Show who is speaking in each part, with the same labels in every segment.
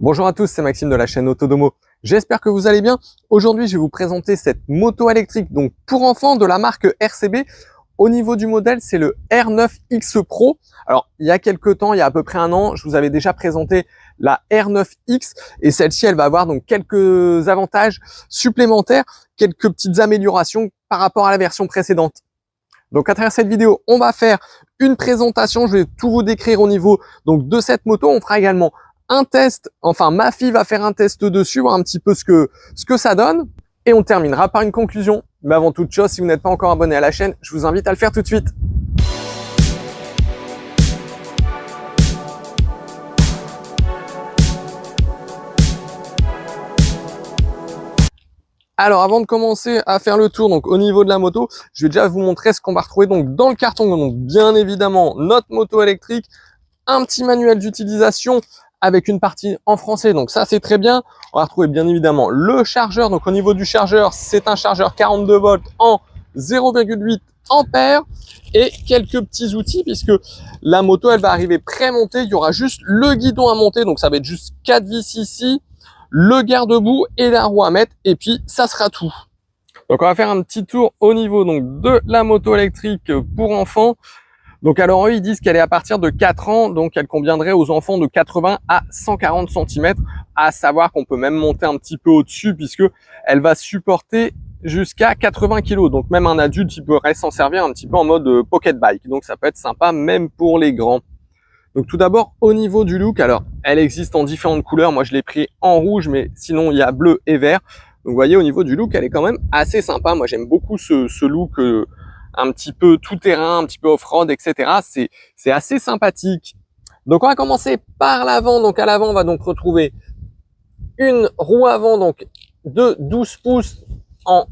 Speaker 1: Bonjour à tous, c'est Maxime de la chaîne Autodomo. J'espère que vous allez bien. Aujourd'hui, je vais vous présenter cette moto électrique donc pour enfants de la marque RCB. Au niveau du modèle, c'est le R9X Pro. Alors, il y a quelques temps, il y a à peu près un an, je vous avais déjà présenté la R9X et celle-ci, elle va avoir donc quelques avantages supplémentaires, quelques petites améliorations par rapport à la version précédente. Donc à travers cette vidéo, on va faire une présentation, je vais tout vous décrire au niveau donc de cette moto. On fera également un test, enfin ma fille va faire un test dessus, voir un petit peu ce que ça donne. Et on terminera par une conclusion. Mais avant toute chose, si vous n'êtes pas encore abonné à la chaîne, je vous invite à le faire tout de suite. Alors avant de commencer à faire le tour donc au niveau de la moto, je vais déjà vous montrer ce qu'on va retrouver donc dans le carton. Donc bien évidemment notre moto électrique, un petit manuel d'utilisation avec une partie en français, donc ça c'est très bien. On va retrouver bien évidemment le chargeur. Donc au niveau du chargeur, c'est un chargeur 42 volts en 0,8 ampères et quelques petits outils puisque la moto elle va arriver pré-montée. Il y aura juste le guidon à monter, donc ça va être juste 4 vis ici, le garde-boue et la roue à mettre, et puis ça sera tout. Donc on va faire un petit tour au niveau donc de la moto électrique pour enfants. Donc alors eux ils disent qu'elle est à partir de 4 ans, donc elle conviendrait aux enfants de 80 à 140 cm, à savoir qu'on peut même monter un petit peu au-dessus puisque elle va supporter jusqu'à 80 kg. Donc même un adulte il pourrait s'en servir un petit peu en mode pocket bike, donc ça peut être sympa même pour les grands. Donc tout d'abord au niveau du look, alors elle existe en différentes couleurs, moi je l'ai pris en rouge mais sinon il y a bleu et vert. Donc vous voyez au niveau du look elle est quand même assez sympa, moi j'aime beaucoup ce look un petit peu tout terrain, un petit peu off-road, etc. C'est assez sympathique. Donc on va commencer par l'avant. Donc à l'avant, on va donc retrouver une roue avant donc de 12 pouces en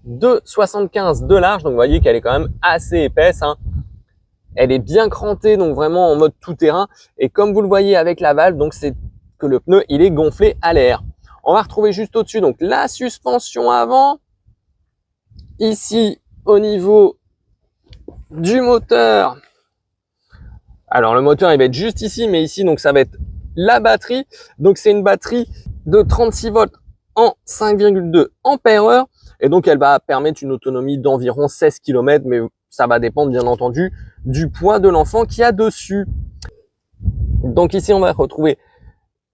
Speaker 1: 2,75 de large. Donc vous voyez qu'elle est quand même assez épaisse, hein. Elle est bien crantée, donc vraiment en mode tout terrain. Et comme vous le voyez avec la valve, donc c'est que le pneu il est gonflé à l'air. On va retrouver juste au-dessus donc la suspension avant. Ici au niveau du moteur, alors le moteur il va être juste ici, mais ici donc ça va être la batterie. Donc c'est une batterie de 36 volts en 5,2 ampères et donc elle va permettre une autonomie d'environ 16 km, mais ça va dépendre bien entendu du poids de l'enfant qu'il y a dessus. Donc ici on va retrouver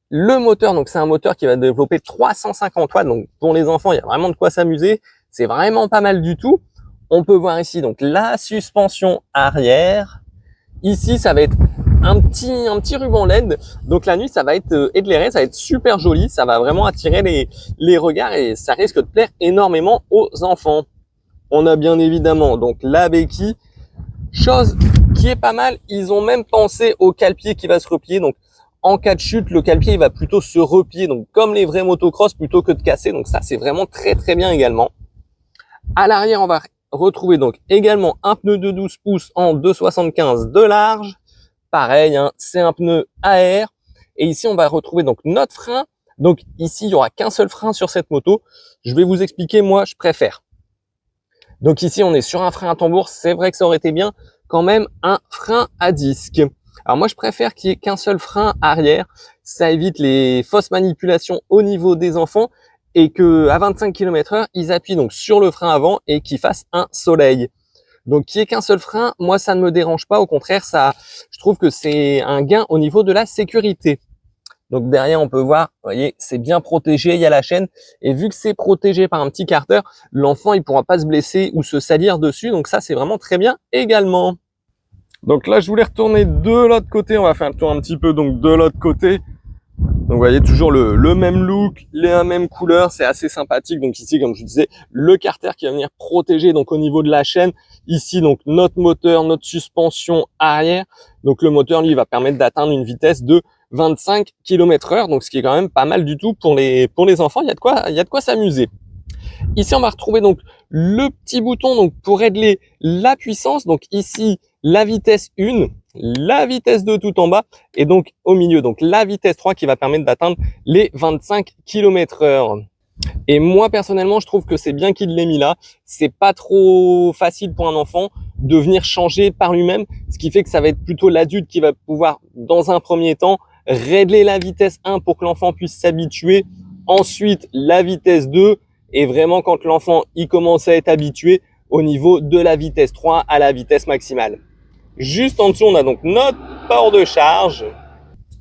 Speaker 1: le moteur, donc c'est un moteur qui va développer 350 watts, donc pour les enfants il y a vraiment de quoi s'amuser, c'est vraiment pas mal du tout. On peut voir ici donc la suspension arrière. Ici, ça va être un petit ruban LED. Donc la nuit, ça va être éclairé, ça va être super joli. Ça va vraiment attirer les regards et ça risque de plaire énormément aux enfants. On a bien évidemment donc la béquille. Chose qui est pas mal, ils ont même pensé au cale-pied qui va se replier. Donc en cas de chute, le cale-pied il va plutôt se replier. Donc comme les vrais motocross plutôt que de casser. Donc ça, c'est vraiment très très bien également. À l'arrière, on va retrouver donc également un pneu de 12 pouces en 2,75 de large. Pareil, hein, c'est un pneu à air. Et ici, on va retrouver donc notre frein. Donc ici, il y aura qu'un seul frein sur cette moto. Je vais vous expliquer, moi, je préfère. Donc ici, on est sur un frein à tambour. C'est vrai que ça aurait été bien quand même un frein à disque. Alors moi, je préfère qu'il y ait qu'un seul frein arrière. Ça évite les fausses manipulations au niveau des enfants. Et que à 25 km/h, ils appuient donc sur le frein avant et qu'ils fassent un soleil. Donc qu'il n'y ait qu'un seul frein, moi ça ne me dérange pas, au contraire, je trouve que c'est un gain au niveau de la sécurité. Donc derrière on peut voir, vous voyez, c'est bien protégé, il y a la chaîne, et vu que c'est protégé par un petit carter, l'enfant il pourra pas se blesser ou se salir dessus, donc ça c'est vraiment très bien également. Donc là je voulais retourner de l'autre côté, on va faire le tour un petit peu donc de l'autre côté. Donc vous voyez toujours le même look, les mêmes couleurs, c'est assez sympathique. Donc ici, comme je vous disais, le carter qui va venir protéger donc au niveau de la chaîne. Ici donc notre moteur, notre suspension arrière. Donc le moteur lui va permettre d'atteindre une vitesse de 25 km/h, donc ce qui est quand même pas mal du tout pour les enfants. Il y a de quoi s'amuser. Ici on va retrouver donc le petit bouton donc pour régler la puissance. Donc ici la vitesse 1. La vitesse 2 tout en bas et donc au milieu donc la vitesse 3 qui va permettre d'atteindre les 25 km/h. Et moi personnellement je trouve que c'est bien qu'il l'ait mis là, c'est pas trop facile pour un enfant de venir changer par lui-même, ce qui fait que ça va être plutôt l'adulte qui va pouvoir dans un premier temps régler la vitesse 1 pour que l'enfant puisse s'habituer, ensuite la vitesse 2, et vraiment quand l'enfant il commence à être habitué au niveau de la vitesse 3 à la vitesse maximale. Juste en dessous, on a donc notre port de charge.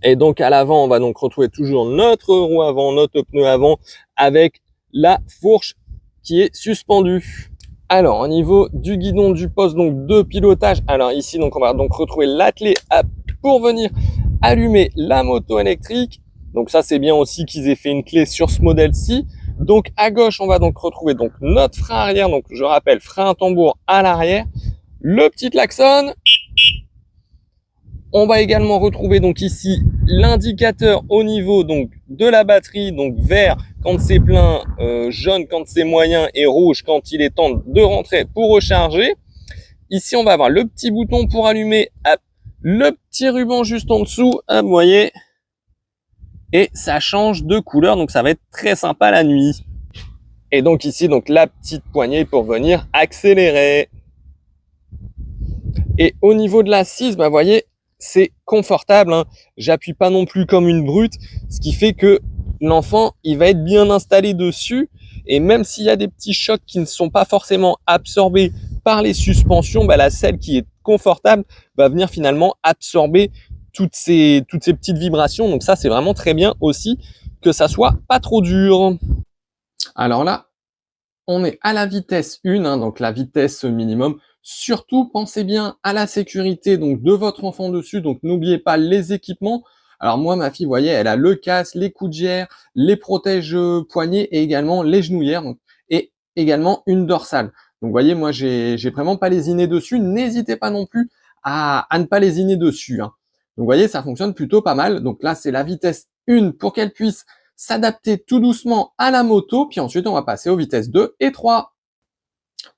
Speaker 1: Et donc à l'avant, on va donc retrouver toujours notre roue avant, notre pneu avant avec la fourche qui est suspendue. Alors au niveau du guidon du poste donc de pilotage, alors ici donc on va donc retrouver la clé pour venir allumer la moto électrique. Donc ça c'est bien aussi qu'ils aient fait une clé sur ce modèle-ci. Donc à gauche, on va donc retrouver donc notre frein arrière, donc je rappelle frein à tambour à l'arrière, le petit klaxon. On va également retrouver donc ici l'indicateur au niveau donc de la batterie, donc vert quand c'est plein, jaune quand c'est moyen et rouge quand il est temps de rentrer pour recharger. Ici on va avoir le petit bouton pour allumer, hop, le petit ruban juste en dessous, hop, vous voyez, et ça change de couleur, donc ça va être très sympa la nuit. Et donc ici donc la petite poignée pour venir accélérer. Et au niveau de l'assise, bah vous voyez, c'est confortable, hein. J'appuie pas non plus comme une brute, ce qui fait que l'enfant il va être bien installé dessus, et même s'il y a des petits chocs qui ne sont pas forcément absorbés par les suspensions, bah la selle qui est confortable va venir finalement absorber toutes ces petites vibrations. Donc ça c'est vraiment très bien aussi que ça soit pas trop dur. Alors là on est à la vitesse 1, hein, donc la vitesse minimum. Surtout, pensez bien à la sécurité donc de votre enfant dessus. Donc, n'oubliez pas les équipements. Alors moi, ma fille, vous voyez, elle a le casque, les gouttières, les protèges poignets et également les genouillères. Donc, et également une dorsale. Donc, vous voyez, moi, j'ai vraiment pas lésiné dessus. N'hésitez pas non plus à ne pas lésiner dessus, hein. Donc, vous voyez, ça fonctionne plutôt pas mal. Donc là, c'est la vitesse 1 pour qu'elle puisse s'adapter tout doucement à la moto. Puis ensuite, on va passer aux vitesses 2 et 3.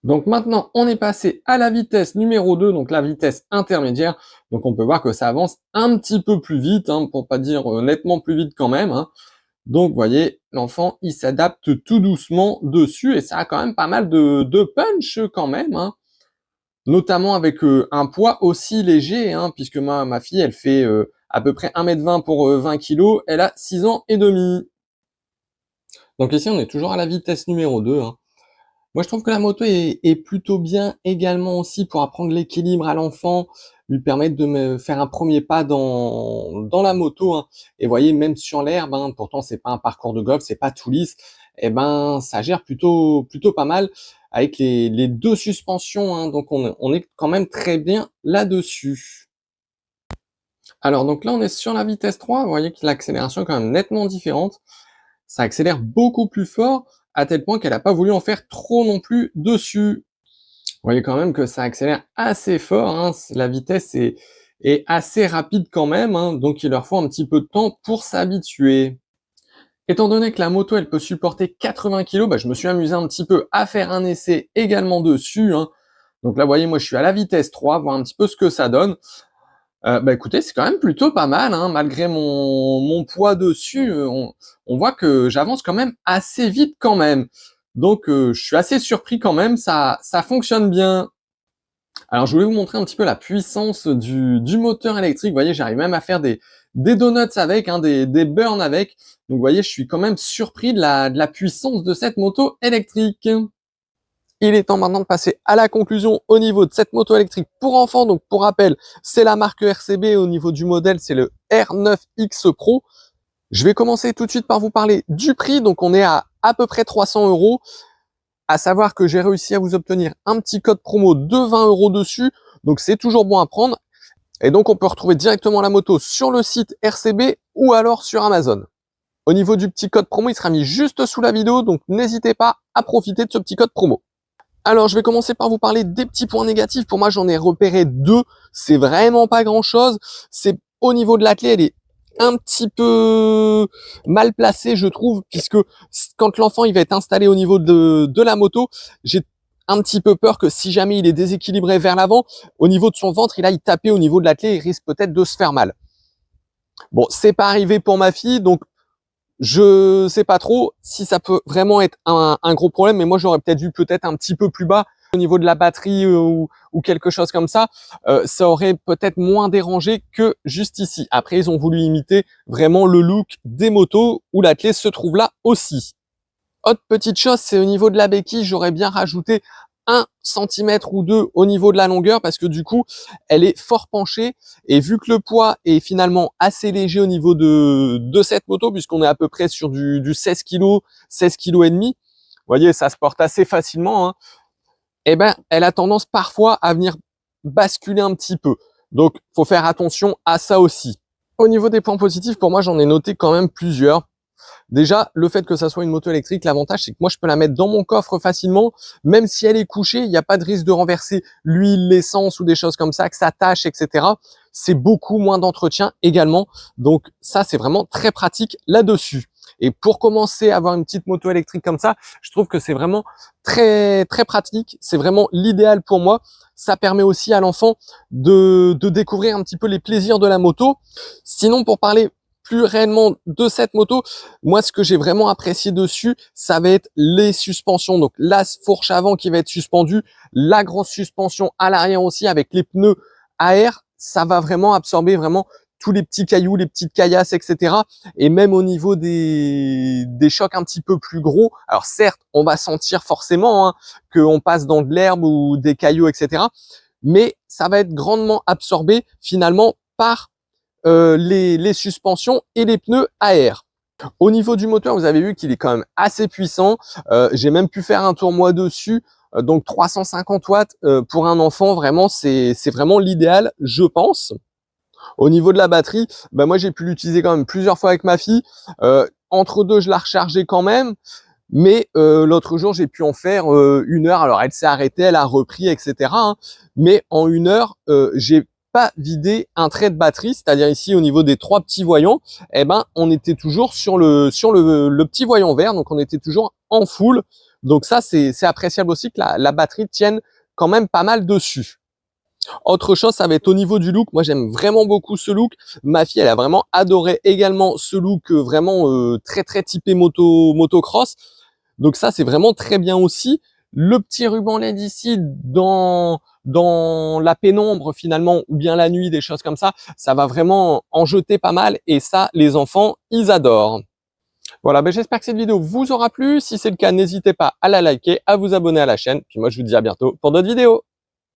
Speaker 1: Donc maintenant, on est passé à la vitesse numéro 2, donc la vitesse intermédiaire. Donc on peut voir que ça avance un petit peu plus vite, hein, pour pas dire nettement plus vite quand même, hein. Donc vous voyez, l'enfant, il s'adapte tout doucement dessus et ça a quand même pas mal de punch quand même, hein. Notamment avec un poids aussi léger, hein, puisque ma fille, elle fait à peu près 1m20 pour 20 kg, elle a 6 ans et demi. Donc ici, on est toujours à la vitesse numéro 2, hein. Moi, je trouve que la moto est plutôt bien également aussi pour apprendre l'équilibre à l'enfant, lui permettre de me faire un premier pas dans la moto, hein. Et vous voyez, même sur l'herbe, hein, pourtant c'est pas un parcours de golf, c'est pas tout lisse, et ben ça gère plutôt pas mal avec les deux suspensions, hein, donc on est quand même très bien là-dessus. Alors donc là, on est sur la vitesse 3, vous voyez que l'accélération est quand même nettement différente. Ça accélère beaucoup plus fort, à tel point qu'elle n'a pas voulu en faire trop non plus dessus. Vous voyez quand même que ça accélère assez fort, hein. La vitesse est assez rapide quand même, hein, donc il leur faut un petit peu de temps pour s'habituer. Étant donné que la moto elle peut supporter 80 kg, bah, je me suis amusé un petit peu à faire un essai également dessus, hein. Donc là vous voyez, moi je suis à la vitesse 3, voir un petit peu ce que ça donne. Bah écoutez, c'est quand même plutôt pas mal, hein, malgré mon poids dessus, on voit que j'avance quand même assez vite quand même. Donc je suis assez surpris quand même, ça fonctionne bien. Alors je voulais vous montrer un petit peu la puissance du moteur électrique. Vous voyez, j'arrive même à faire des donuts avec, hein, des burns avec. Donc vous voyez, je suis quand même surpris de la puissance de cette moto électrique. Il est temps maintenant de passer à la conclusion au niveau de cette moto électrique pour enfants. Donc pour rappel, c'est la marque RCB. Au niveau du modèle, c'est le R9X Pro. Je vais commencer tout de suite par vous parler du prix. Donc on est à peu près 300 €. À savoir que j'ai réussi à vous obtenir un petit code promo de 20 € dessus. Donc c'est toujours bon à prendre. Et donc on peut retrouver directement la moto sur le site RCB ou alors sur Amazon. Au niveau du petit code promo, il sera mis juste sous la vidéo. Donc n'hésitez pas à profiter de ce petit code promo. Alors, je vais commencer par vous parler des petits points négatifs. Pour moi, j'en ai repéré 2. C'est vraiment pas grand-chose. C'est au niveau de la clé, elle est un petit peu mal placée, je trouve, puisque quand l'enfant il va être installé au niveau de la moto, j'ai un petit peu peur que si jamais il est déséquilibré vers l'avant, au niveau de son ventre, il aille taper au niveau de la clé, il risque peut-être de se faire mal. Bon, c'est pas arrivé pour ma fille, donc je sais pas trop si ça peut vraiment être un gros problème, mais moi j'aurais peut-être vu peut-être un petit peu plus bas Au niveau de la batterie ou quelque chose comme ça, ça aurait peut-être moins dérangé que juste ici. Après, ils ont voulu imiter vraiment le look des motos où la clé se trouve là aussi. Autre petite chose, c'est au niveau de la béquille, j'aurais bien rajouté 1 cm ou 2 au niveau de la longueur parce que du coup, elle est fort penchée et vu que le poids est finalement assez léger au niveau de cette moto puisqu'on est à peu près sur du 16 kg, 16 kg et demi, vous voyez, ça se porte assez facilement, hein. Eh ben, elle a tendance parfois à venir basculer un petit peu. Donc, faut faire attention à ça aussi. Au niveau des points positifs, pour moi, j'en ai noté quand même plusieurs. Déjà, le fait que ça soit une moto électrique, l'avantage, c'est que moi, je peux la mettre dans mon coffre facilement. Même si elle est couchée, il n'y a pas de risque de renverser l'huile, l'essence ou des choses comme ça, que ça tâche, etc. C'est beaucoup moins d'entretien également. Donc, ça, c'est vraiment très pratique là-dessus. Et pour commencer à avoir une petite moto électrique comme ça, je trouve que c'est vraiment très, très pratique. C'est vraiment l'idéal pour moi. Ça permet aussi à l'enfant de découvrir un petit peu les plaisirs de la moto. Sinon, pour parler plus réellement de cette moto, moi ce que j'ai vraiment apprécié dessus, ça va être les suspensions. Donc la fourche avant qui va être suspendue, la grosse suspension à l'arrière aussi avec les pneus à air, ça va vraiment absorber vraiment tous les petits cailloux, les petites caillasses, etc. Et même au niveau des chocs un petit peu plus gros, alors certes, on va sentir forcément qu'on passe dans de l'herbe ou des cailloux, etc. Mais ça va être grandement absorbé finalement par les suspensions et les pneus à air. Au niveau du moteur, vous avez vu qu'il est quand même assez puissant. J'ai même pu faire un tour moi dessus. Donc 350 watts pour un enfant, vraiment, c'est vraiment l'idéal, je pense. Au niveau de la batterie, bah moi j'ai pu l'utiliser quand même plusieurs fois avec ma fille. Entre deux, je la rechargeais quand même. Mais l'autre jour, j'ai pu en faire 1 heure. Alors elle s'est arrêtée, elle a repris, etc. hein. Mais en 1 heure, j'ai pas vidé un trait de batterie, c'est-à-dire ici au niveau des 3 petits voyants, eh ben on était toujours sur le petit voyant vert, donc on était toujours en full. Donc ça c'est appréciable aussi que la batterie tienne quand même pas mal dessus. Autre chose, ça va être au niveau du look. Moi, j'aime vraiment beaucoup ce look. Ma fille, elle a vraiment adoré également ce look vraiment très très typé motocross. Donc ça, c'est vraiment très bien aussi. Le petit ruban LED ici dans la pénombre finalement ou bien la nuit, des choses comme ça va vraiment en jeter pas mal et ça, les enfants, ils adorent. Voilà, ben j'espère que cette vidéo vous aura plu. Si c'est le cas, n'hésitez pas à la liker, à vous abonner à la chaîne. Puis moi, je vous dis à bientôt pour d'autres vidéos.